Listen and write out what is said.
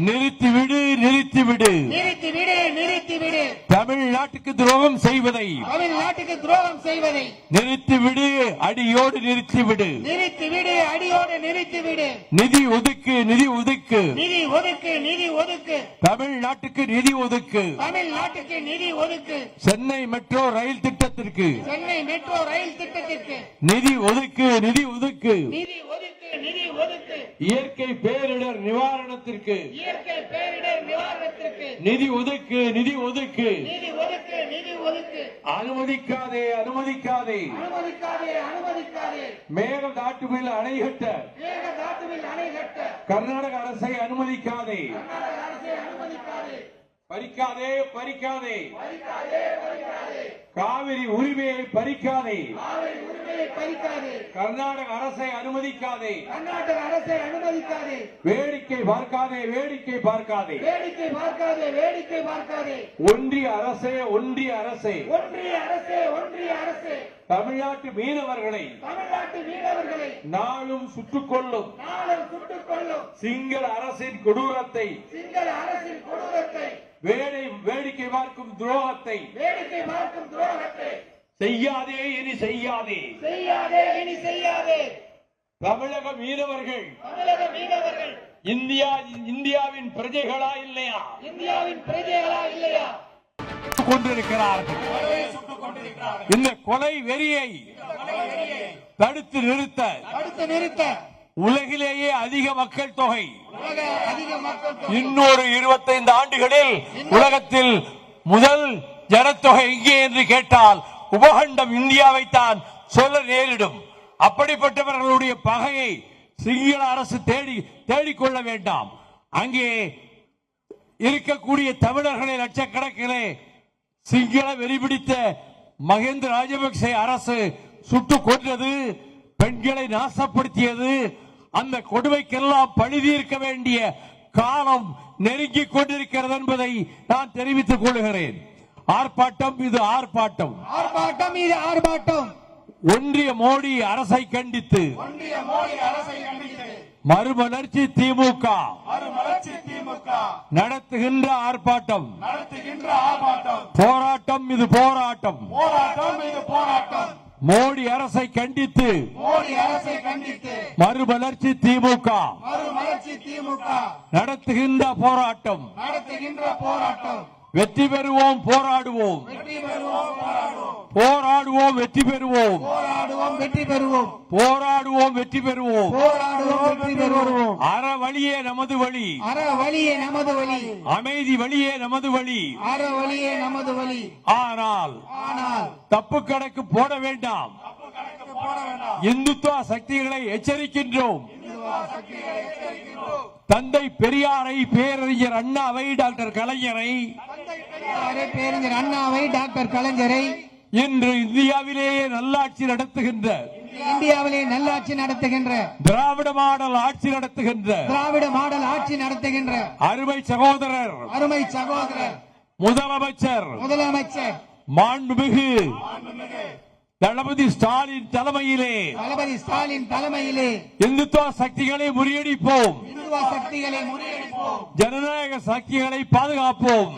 நிறுத்திவிடு நிறுத்திவிடு நிறுத்திவிடு. தமிழ்நாட்டுக்கு துரோகம் செய்வதை நிறுத்திவிடு, அடியோடு நிறுத்திவிடு. நிறுத்திவிடு. நிதி ஒதுக்கு நிதி ஒதுக்கு நிதி ஒதுக்கு. தமிழ்நாட்டுக்கு நிதி ஒதுக்கு. நிதி ஒதுக்கு. சென்னை மெட்ரோ ரயில் திட்டத்திற்கு நிதி ஒதுக்கு நிதி ஒதுக்கு. நிதி ஒதுக்கு. இயற்கை பேரிடர் நிவாரணத்திற்கு நிதி ஒதுக்கு நிதி ஒதுக்கு. அனுமதிக்காதே அனுமதிக்காதே. மேகதாட்டுவில் அணை கட்ட கர்நாடக அரசை அனுமதிக்காதே. பறிக்காதே பறிக்காதே. காவிரி உரிமையை பறிக்காதே. கர்நாடக அரசை அனுமதிக்காதே. வேடிக்கை பார்க்காதே வேடிக்கை பார்க்காதே. ஒன்றிய அரசே ஒன்றிய அரசே. தமிழ்நாட்டு மீனவர்களை நாளும் சுட்டுக் கொள்ளும் சிங்கள அரசின் கொடூரத்தை வேடிக்கை பார்க்கும் துரோகத்தை செய்யாதே இனி செய்யாதே. தமிழக மீனவர்கள் இந்தியாவின் பிரஜைகளா இல்லையா? கொண்டிருக்கிறார்கள். இந்த கொலை வெறியை தடுத்து நிறுத்த உலகிலேயே அதிக மக்கள் தொகை இன்னொரு 25 ஆண்டுகளில் உலகத்தில் முதல் ஜனத்தொகை எங்கே என்று கேட்டால் உபகண்டம் இந்தியாவைத்தான் சொல்ல நேரிடும். அப்படிப்பட்டவர்களுடைய பகையை சிங்கள அரசு தேடிக்கொள்ள வேண்டாம். அங்கே இருக்கக்கூடிய தமிழர்களை லட்சக்கணக்கிலே சிங்கள வெறிபிடித்த மஹிந்த ராஜபக்ச அரசு சுட்டுக் கொன்றது, பெண்களை நாசப்படுத்தியது. அந்த கொடுமைக்கெல்லாம் பழி தீர்க்க வேண்டிய காலம் நெருங்கிக் கொண்டிருக்கிறது என்பதை நான் தெரிவித்துக் கொள்கிறேன். ஆர்ப்பாட்டம் இது ஆர்ப்பாட்டம். ஒன்றிய மோடி அரசை கண்டித்து மறுமலர்ச்சி திமுக நடத்துகின்ற ஆர்ப்பாட்டம். போராட்டம் இது போராட்டம். மோடி அரசை கண்டித்து மறுமலர்ச்சி திமுக நடத்துகின்ற போராட்டம். வெற்றி பெறுவோம் போராடுவோம். போராடுவோம் வெற்றி பெறுவோம். போராடுவோம் வெற்றி பெறுவோம். அற வழியே நமது வழி. அமைதி வழியே நமது வழி. ஆனால் தப்பு கணக்கு போட வேண்டாம். இந்துத்துவ சக்திகளை எச்சரிக்கின்றோம். தந்தை பெரியாரை, பேரறிஞர் அண்ணாவை, டாக்டர் கலைஞரை இன்று இந்தியாவிலேயே நல்லாட்சி நடத்துகின்ற திராவிட மாடல் ஆட்சி நடத்துகின்ற அருமை சகோதரர் முதலமைச்சர் மாண்புமிகு தளபதி ஸ்டாலின் தலைமையிலே இந்துத்துவ சக்திகளை முறியடிப்போம். ஜனநாயக சக்திகளை பாதுகாப்போம்.